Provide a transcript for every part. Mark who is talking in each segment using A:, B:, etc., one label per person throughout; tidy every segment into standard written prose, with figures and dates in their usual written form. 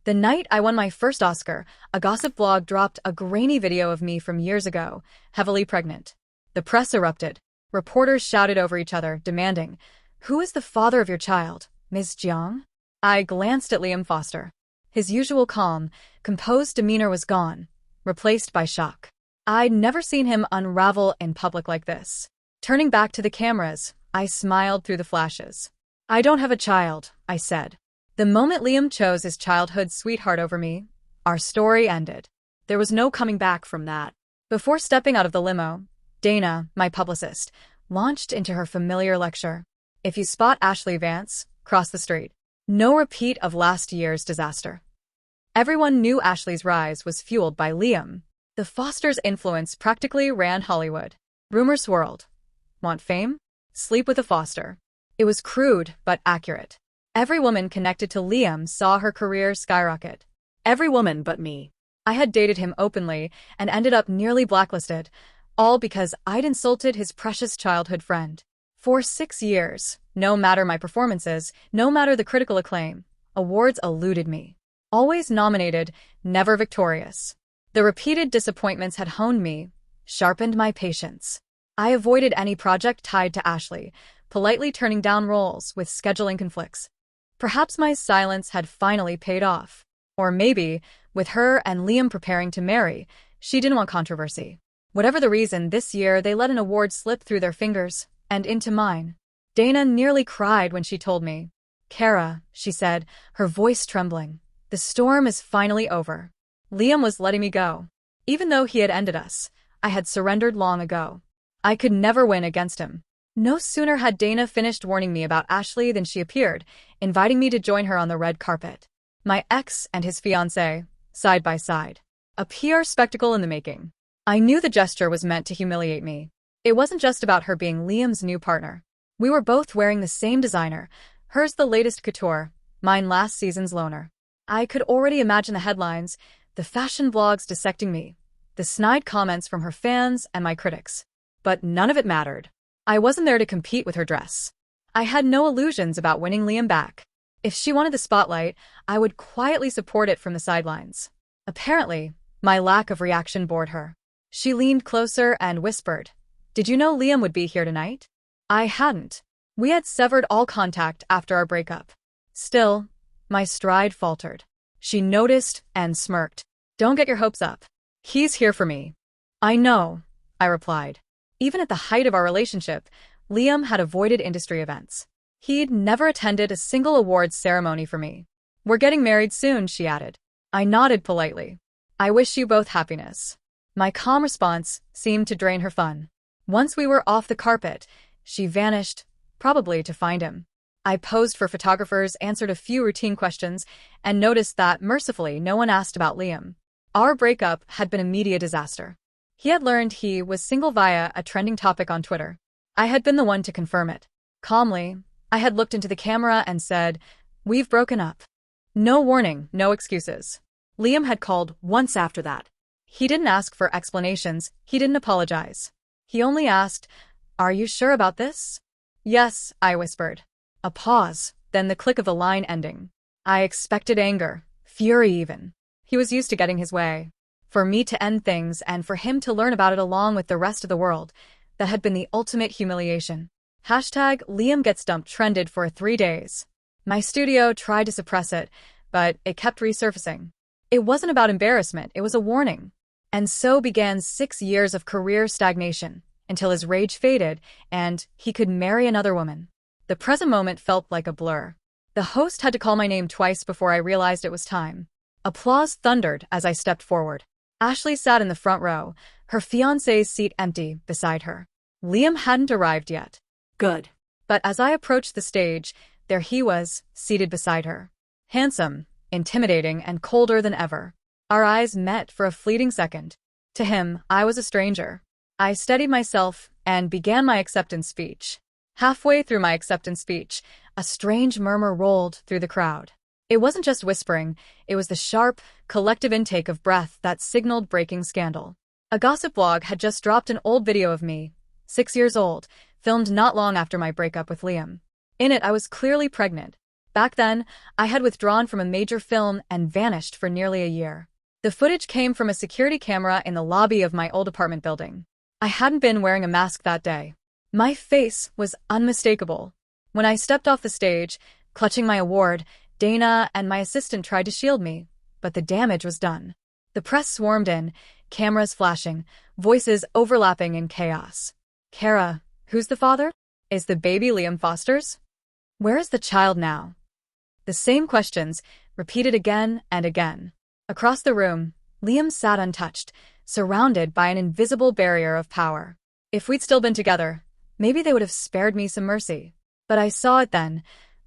A: The night I won my first Oscar, a gossip blog dropped a grainy video of me from years ago, heavily pregnant. The press erupted. Reporters shouted over each other, demanding, "Who is the father of your child, Ms. Jiang?" I glanced at Liam Foster. His usual calm, composed demeanor was gone, replaced by shock. I'd never seen him unravel in public like this. Turning back to the cameras, I smiled through the flashes. "I don't have a child," I said. The moment Liam chose his childhood sweetheart over me, our story ended. There was no coming back from that. Before stepping out of the limo, Dana, my publicist, launched into her familiar lecture. "If you spot Ashley Vance, cross the street." No repeat of last year's disaster. Everyone knew Ashley's rise was fueled by Liam. The Fosters' influence practically ran Hollywood. Rumors swirled. Want fame? Sleep with a Foster. It was crude but accurate. Every woman connected to Liam saw her career skyrocket. Every woman but me. I had dated him openly and ended up nearly blacklisted, all because I'd insulted his precious childhood friend. For 6 years, no matter my performances, no matter the critical acclaim, awards eluded me. Always nominated, never victorious. The repeated disappointments had honed me, sharpened my patience. I avoided any project tied to Ashley, politely turning down roles with scheduling conflicts. Perhaps my silence had finally paid off. Or maybe, with her and Liam preparing to marry, she didn't want controversy. Whatever the reason, this year they let an award slip through their fingers and into mine. Dana nearly cried when she told me. "Kara," she said, her voice trembling, "the storm is finally over. Liam was letting me go. Even though he had ended us, I had surrendered long ago. I could never win against him." No sooner had Dana finished warning me about Ashley than she appeared, inviting me to join her on the red carpet. My ex and his fiancée, side by side. A PR spectacle in the making. I knew the gesture was meant to humiliate me. It wasn't just about her being Liam's new partner. We were both wearing the same designer, hers the latest couture, mine last season's loaner. I could already imagine the headlines, the fashion blogs dissecting me, the snide comments from her fans and my critics. But none of it mattered. I wasn't there to compete with her dress. I had no illusions about winning Liam back. If she wanted the spotlight, I would quietly support it from the sidelines. Apparently, my lack of reaction bored her. She leaned closer and whispered, "Did you know Liam would be here tonight?" I hadn't. We had severed all contact after our breakup. Still, my stride faltered. She noticed and smirked. "Don't get your hopes up. He's here for me." "I know," I replied. Even at the height of our relationship, Liam had avoided industry events. He'd never attended a single awards ceremony for me. "We're getting married soon," she added. I nodded politely. "I wish you both happiness." My calm response seemed to drain her fun. Once we were off the carpet, she vanished, probably to find him. I posed for photographers, answered a few routine questions, and noticed that, mercifully, no one asked about Liam. Our breakup had been a media disaster. He had learned he was single via a trending topic on Twitter. I had been the one to confirm it. Calmly, I had looked into the camera and said, "We've broken up." No warning, no excuses. Liam had called once after that. He didn't ask for explanations, he didn't apologize. He only asked, "Are you sure about this?" "Yes," I whispered. A pause, then the click of the line ending. I expected anger, fury even. He was used to getting his way. For me to end things and for him to learn about it along with the rest of the world, that had been the ultimate humiliation. Hashtag Liam Gets Dumped trended for 3 days. My studio tried to suppress it, but it kept resurfacing. It wasn't about embarrassment, it was a warning. And so began 6 years of career stagnation, until his rage faded and he could marry another woman. The present moment felt like a blur. The host had to call my name twice before I realized it was time. Applause thundered as I stepped forward. Ashley sat in the front row, her fiancé's seat empty beside her. Liam hadn't arrived yet. Good. But as I approached the stage, there he was, seated beside her. Handsome, intimidating, and colder than ever. Our eyes met for a fleeting second. To him, I was a stranger. I steadied myself and began my acceptance speech. Halfway through my acceptance speech, a strange murmur rolled through the crowd. It wasn't just whispering, it was the sharp, collective intake of breath that signaled breaking scandal. A gossip blog had just dropped an old video of me, 6 years old, filmed not long after my breakup with Liam. In it, I was clearly pregnant. Back then, I had withdrawn from a major film and vanished for nearly a year. The footage came from a security camera in the lobby of my old apartment building. I hadn't been wearing a mask that day. My face was unmistakable. When I stepped off the stage, clutching my award, Dana and my assistant tried to shield me, but the damage was done. The press swarmed in, cameras flashing, voices overlapping in chaos. Kara, who's the father? Is the baby Liam Foster's? Where is the child now? The same questions, repeated again and again. Across the room, Liam sat untouched, surrounded by an invisible barrier of power. If we'd still been together, maybe they would have spared me some mercy. But I saw it then,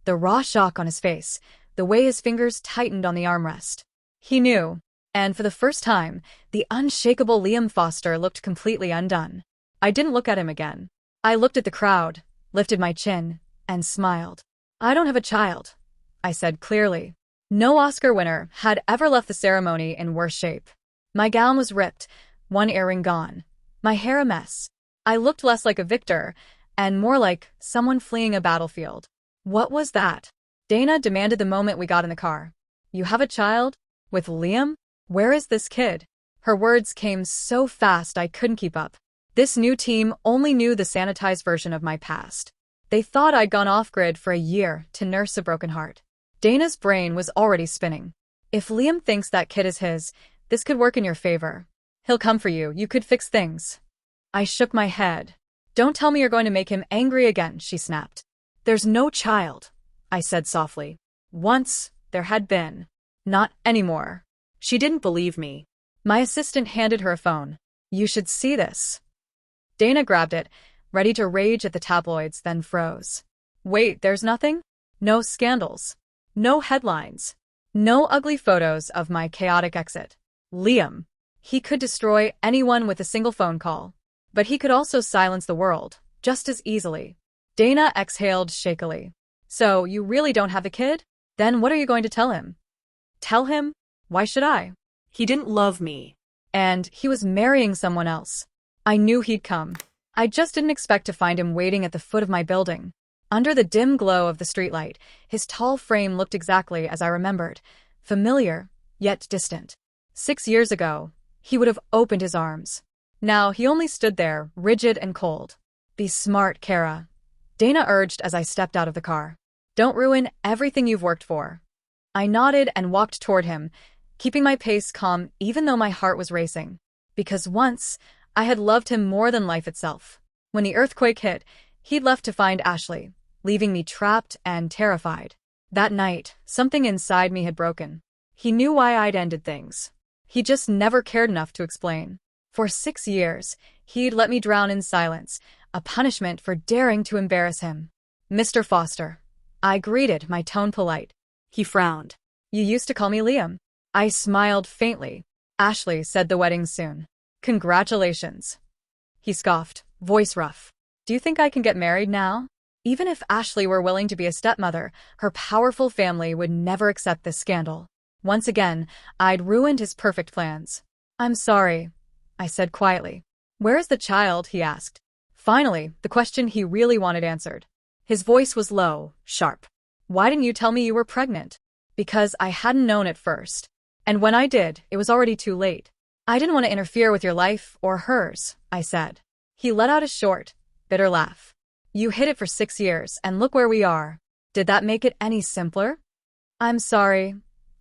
A: the raw shock on his face, the way his fingers tightened on the armrest. He knew, and for the first time, the unshakable Liam Foster looked completely undone. I didn't look at him again. I looked at the crowd, lifted my chin, and smiled. I don't have a child, I said clearly. No Oscar winner had ever left the ceremony in worse shape. My gown was ripped, one earring gone, my hair a mess. I looked less like a victor, and more like someone fleeing a battlefield. What was that? Dana demanded the moment we got in the car. You have a child? With Liam? Where is this kid? Her words came so fast I couldn't keep up. This new team only knew the sanitized version of my past. They thought I'd gone off-grid for a year to nurse a broken heart. Dana's brain was already spinning. If Liam thinks that kid is his, this could work in your favor. He'll come for you. You could fix things. I shook my head. Don't tell me you're going to make him angry again, she snapped. There's no child, I said softly. Once, there had been. Not anymore. She didn't believe me. My assistant handed her a phone. You should see this. Dana grabbed it, ready to rage at the tabloids, then froze. Wait, there's nothing? No scandals. No headlines. No ugly photos of my chaotic exit. Liam. He could destroy anyone with a single phone call. But he could also silence the world, just as easily. Dana exhaled shakily. So, you really don't have a kid? Then what are you going to tell him? Tell him? Why should I? He didn't love me. And he was marrying someone else. I knew he'd come. I just didn't expect to find him waiting at the foot of my building. Under the dim glow of the streetlight, his tall frame looked exactly as I remembered, familiar, yet distant. 6 years ago, he would have opened his arms. Now he only stood there, rigid and cold. Be smart, Kara, Dana urged as I stepped out of the car. Don't ruin everything you've worked for. I nodded and walked toward him, keeping my pace calm even though my heart was racing. Because once, I had loved him more than life itself. When the earthquake hit, he'd left to find Ashley, leaving me trapped and terrified. That night, something inside me had broken. He knew why I'd ended things. He just never cared enough to explain. For 6 years, he'd let me drown in silence, a punishment for daring to embarrass him. Mr. Foster. I greeted, my tone polite. He frowned. You used to call me Liam. I smiled faintly. Ashley said the wedding's soon. Congratulations. He scoffed, voice rough. Do you think I can get married now? Even if Ashley were willing to be a stepmother, her powerful family would never accept this scandal. Once again, I'd ruined his perfect plans. I'm sorry, I said quietly. Where is the child? He asked. Finally, the question he really wanted answered. His voice was low, sharp. Why didn't you tell me you were pregnant? Because I hadn't known at first. And when I did, it was already too late. I didn't want to interfere with your life or hers, I said. He let out a short, bitter laugh. You hid it for 6 years, and look where we are. Did that make it any simpler? I'm sorry,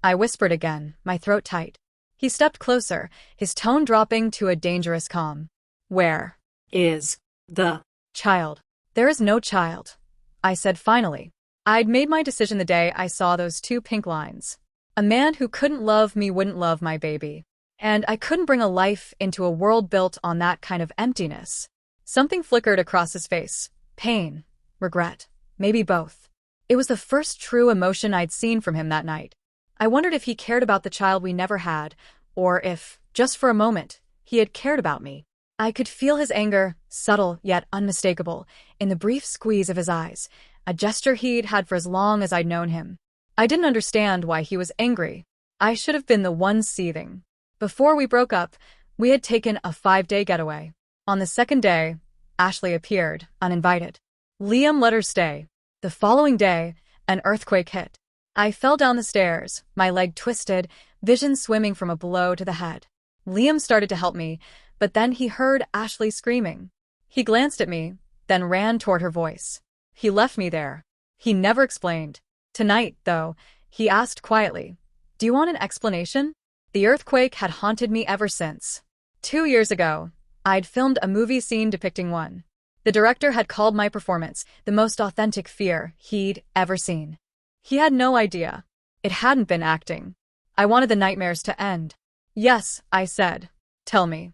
A: I whispered again, my throat tight. He stepped closer, his tone dropping to a dangerous calm. Where is the child? There is no child, I said finally. I'd made my decision the day I saw those 2 pink lines. A man who couldn't love me wouldn't love my baby. And I couldn't bring a life into a world built on that kind of emptiness. Something flickered across his face. Pain, regret, maybe both. It was the first true emotion I'd seen from him that night. I wondered if he cared about the child we never had, or if, just for a moment, he had cared about me. I could feel his anger, subtle yet unmistakable, in the brief squeeze of his eyes, a gesture he'd had for as long as I'd known him. I didn't understand why he was angry. I should have been the one seething. Before we broke up, we had taken a 5-day getaway. On the second day, Ashley appeared, uninvited. Liam let her stay. The following day, an earthquake hit. I fell down the stairs, my leg twisted, vision swimming from a blow to the head. Liam started to help me, but then he heard Ashley screaming. He glanced at me, then ran toward her voice. He left me there. He never explained. Tonight, though, he asked quietly, "Do you want an explanation?" The earthquake had haunted me ever since. 2 years ago, I'd filmed a movie scene depicting one. The director had called my performance the most authentic fear he'd ever seen. He had no idea. It hadn't been acting. I wanted the nightmares to end. "Yes," I said. "Tell me."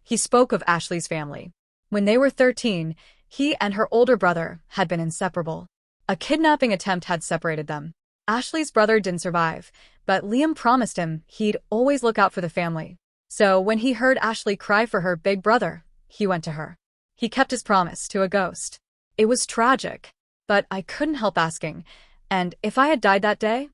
A: He spoke of Ashley's family. When they were 13, he and her older brother had been inseparable. A kidnapping attempt had separated them. Ashley's brother didn't survive, but Liam promised him he'd always look out for the family. So when he heard Ashley cry for her big brother, he went to her. He kept his promise to a ghost. It was tragic, but I couldn't help asking, and if I had died that day?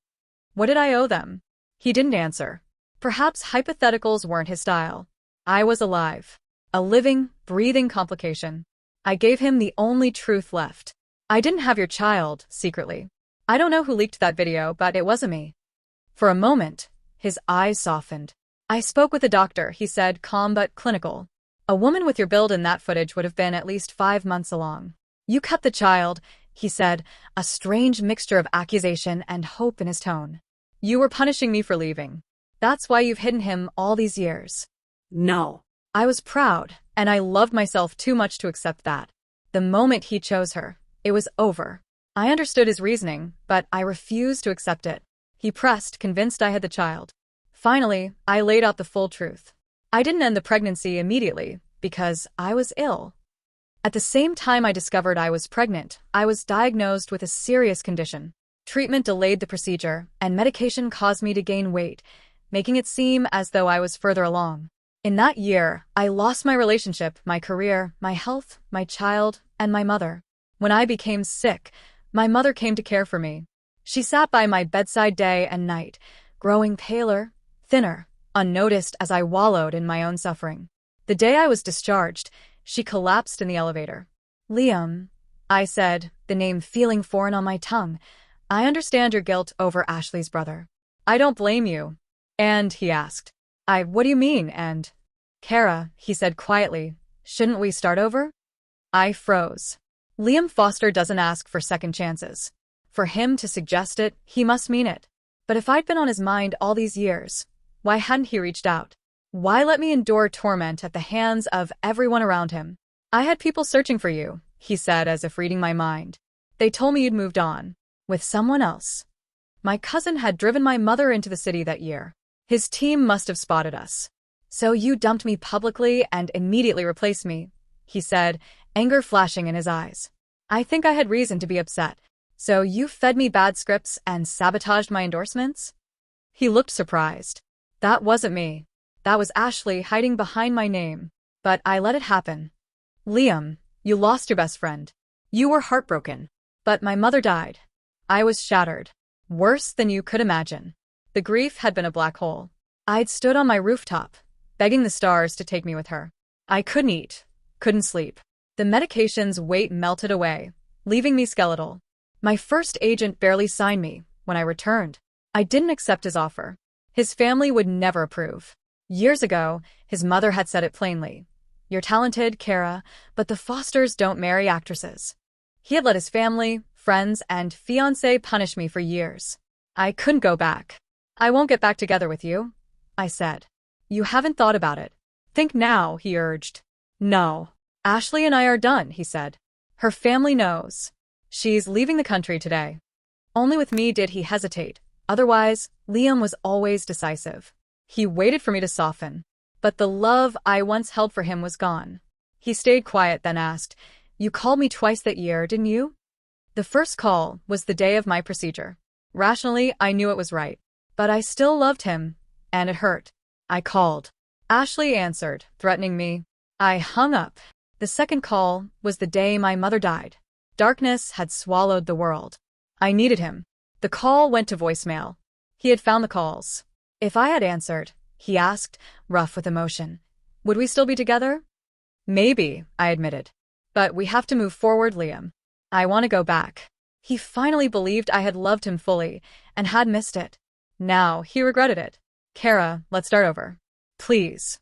A: What did I owe them? He didn't answer. Perhaps hypotheticals weren't his style. I was alive. A living, breathing complication. I gave him the only truth left. "I didn't have your child," secretly. "I don't know who leaked that video, but it wasn't me." For a moment, his eyes softened. "I spoke with a doctor," he said, calm but clinical. "A woman with your build in that footage would have been at least 5 months along. You kept the child," he said, a strange mixture of accusation and hope in his tone. "You were punishing me for leaving. That's why you've hidden him all these years."
B: No.
A: I was proud, and I loved myself too much to accept that. The moment he chose her, it was over. I understood his reasoning, but I refused to accept it. He pressed, convinced I had the child. Finally, I laid out the full truth. I didn't end the pregnancy immediately, because I was ill. At the same time I discovered I was pregnant, I was diagnosed with a serious condition. Treatment delayed the procedure, and medication caused me to gain weight, making it seem as though I was further along. In that year, I lost my relationship, my career, my health, my child, and my mother. When I became sick, my mother came to care for me. She sat by my bedside day and night, growing paler, thinner, unnoticed as I wallowed in my own suffering. The day I was discharged, she collapsed in the elevator. "Liam," I said, the name feeling foreign on my tongue, "I understand your guilt over Ashley's brother. I don't blame you." "And?" he asked. What do you mean, and?" "Kara," he said quietly, "shouldn't we start over?" I froze. Liam Foster doesn't ask for second chances. For him to suggest it, he must mean it. But if I'd been on his mind all these years, why hadn't he reached out? Why let me endure torment at the hands of everyone around him? "I had people searching for you," he said as if reading my mind. "They told me you'd moved on. With someone else." My cousin had driven my mother into the city that year. His team must have spotted us. "So you dumped me publicly and immediately replaced me," he said, anger flashing in his eyes. "I think I had reason to be upset. So you fed me bad scripts and sabotaged my endorsements?" He looked surprised. "That wasn't me. That was Ashley hiding behind my name. But I let it happen." "Liam, you lost your best friend. You were heartbroken. But my mother died. I was shattered. Worse than you could imagine. The grief had been a black hole. I'd stood on my rooftop, begging the stars to take me with her. I couldn't eat, couldn't sleep. The medication's weight melted away, leaving me skeletal. My first agent barely signed me when I returned. I didn't accept his offer. His family would never approve. Years ago, his mother had said it plainly. "You're talented, Kara, but the Fosters don't marry actresses." He had let his family, friends, and fiancé punish me for years. I couldn't go back. "I won't get back together with you," I said. "You haven't thought about it. Think now," he urged. "No. Ashley and I are done," he said. "Her family knows. She's leaving the country today." Only with me did he hesitate. Otherwise, Liam was always decisive. He waited for me to soften. But the love I once held for him was gone. He stayed quiet, then asked, "You called me twice that year, didn't you?" The first call was the day of my procedure. Rationally, I knew it was right. But I still loved him, and it hurt. I called. Ashley answered, threatening me. I hung up. The second call was the day my mother died. Darkness had swallowed the world. I needed him. The call went to voicemail. He had found the calls. If I had answered, he asked, rough with emotion, would we still be together? Maybe, I admitted. But we have to move forward, Liam. I want to go back. He finally believed I had loved him fully and had missed it. Now he regretted it. Kara, let's start over. Please.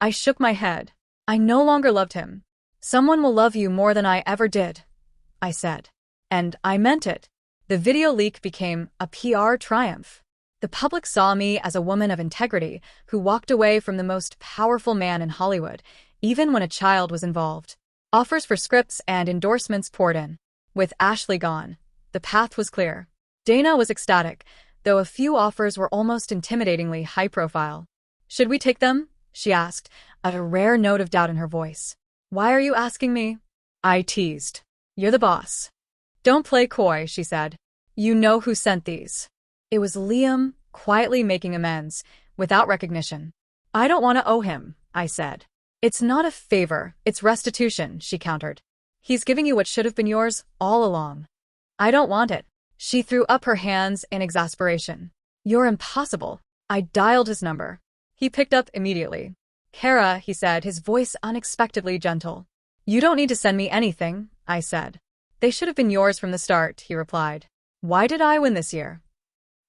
A: I shook my head. I no longer loved him. Someone will love you more than I ever did, I said. And I meant it. The video leak became a PR triumph. The public saw me as a woman of integrity who walked away from the most powerful man in Hollywood, even when a child was involved. Offers for scripts and endorsements poured in. With Ashley gone, the path was clear. Dana was ecstatic, though a few offers were almost intimidatingly high-profile. Should we take them? She asked, a rare note of doubt in her voice. Why are you asking me? I teased. You're the boss. Don't play coy, she said. You know who sent these. It was Liam, quietly making amends, without recognition. I don't want to owe him, I said. It's not a favor, it's restitution, she countered. He's giving you what should have been yours all along. I don't want it. She threw up her hands in exasperation. You're impossible. I dialed his number. He picked up immediately. Kara, he said, his voice unexpectedly gentle. You don't need to send me anything, I said. They should have been yours from the start, he replied. Why did I win this year?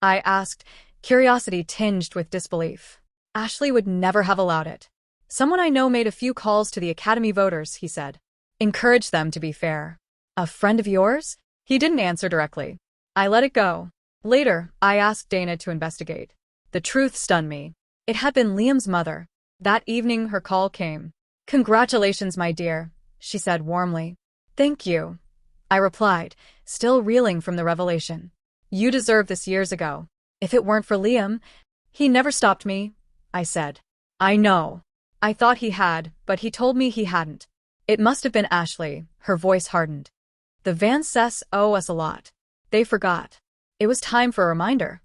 A: I asked, curiosity tinged with disbelief. Ashley would never have allowed it. Someone I know made a few calls to the Academy voters, he said. Encourage them to be fair. A friend of yours? He didn't answer directly. I let it go. Later, I asked Dana to investigate. The truth stunned me. It had been Liam's mother. That evening, her call came. Congratulations, my dear, she said warmly. Thank you, I replied, still reeling from the revelation. You deserved this years ago. If it weren't for Liam, he never stopped me, I said. I know. I thought he had, but he told me he hadn't. It must have been Ashley, her voice hardened. The Van Cess owe us a lot. They forgot. It was time for a reminder.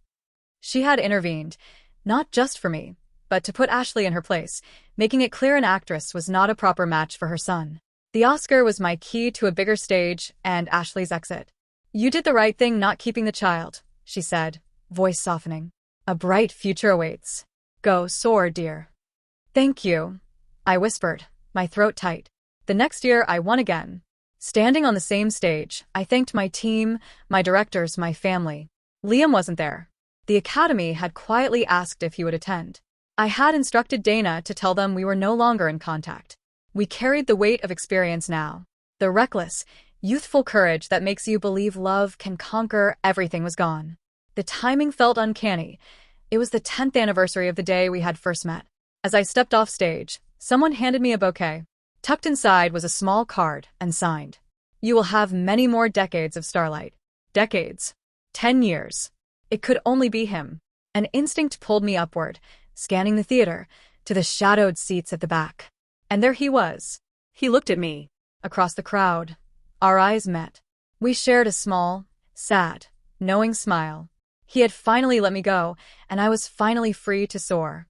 A: She had intervened, not just for me, but to put Ashley in her place, making it clear an actress was not a proper match for her son. The Oscar was my key to a bigger stage and Ashley's exit. You did the right thing not keeping the child, she said, voice softening. A bright future awaits. Go soar, dear. Thank you, I whispered, my throat tight. The next year I won again. Standing on the same stage, I thanked my team, my directors, my family. Liam wasn't there. The Academy had quietly asked if he would attend. I had instructed Dana to tell them we were no longer in contact. We carried the weight of experience now. The reckless, youthful courage that makes you believe love can conquer everything was gone. The timing felt uncanny. It was the 10th anniversary of the day we had first met. As I stepped off stage, someone handed me a bouquet. Tucked inside was a small card and signed. You will have many more decades of starlight. Decades. 10 years. It could only be him. An instinct pulled me upward, scanning the theater, to the shadowed seats at the back. And there he was. He looked at me, across the crowd. Our eyes met. We shared a small, sad, knowing smile. He had finally let me go, and I was finally free to soar.